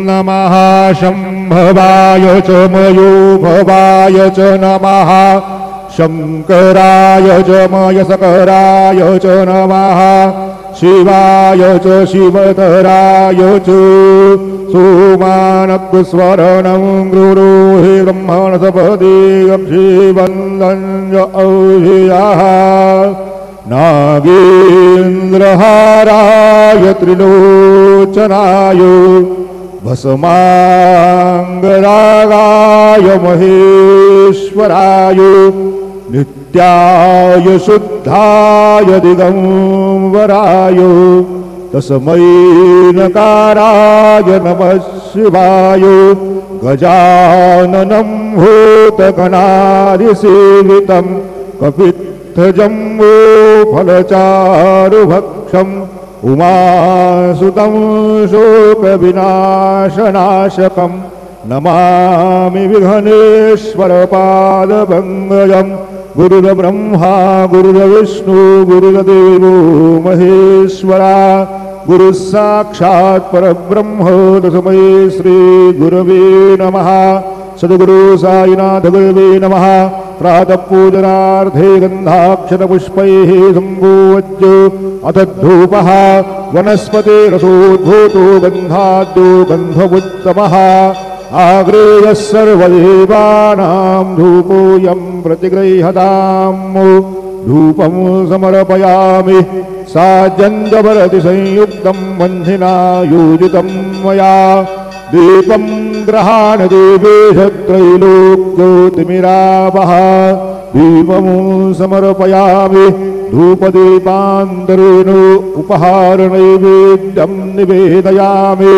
नमः शम्भवाय च मयोभवाय च नमः शङ्कराय च मयसकराय च नमः शिवाय च शिवतराय च सोमानस्वरणं गुरुहि ब्रह्मणसपदे अक्षिवन्दन्य औषियाः नागेन्द्रहाराय त्रिलोचनाय भस्माङ्गरागाय महेश्वराय नित्याय शुद्धाय दिगंबराय तस्मै नकाराय नमः शिवाय गजाननं भूतगणादिसेवितं कपित्थजम्बो फलचारुभक्षम् उमासुतं शोकविनाशनाशकं नमामि विघ्नेश्वरपादपङ्कजं गुरुर्ब्रह्मा गुरुर्विष्णु गुरुर्देवो महेश्वरा गुरुः साक्षात् परब्रह्म तस्मै श्रीगुरवे नमः। सद्गुरु साईनाथ गुरवे नमः। प्रातः पूजनार्थे गन्धाक्षतपुष्पैः सम्पूज्य अथ धूपः वनस्पतिरसोद्भूतो गन्धाद्यो गन्धमुत्तमः आग्रेयः सर्वदेवानां धूपोऽयं प्रतिगृह्यताम्। धूपं समर्पयामि साज्यञ्जवरति संयुक्तं बन्धिना योजितं मया दीपं ग्रहाण देवेश त्रैलोक्योतिमिरावः दीपं समर्पयामि धूपदीपान्तरेण उपहारनैवेद्यं निवेदयामि।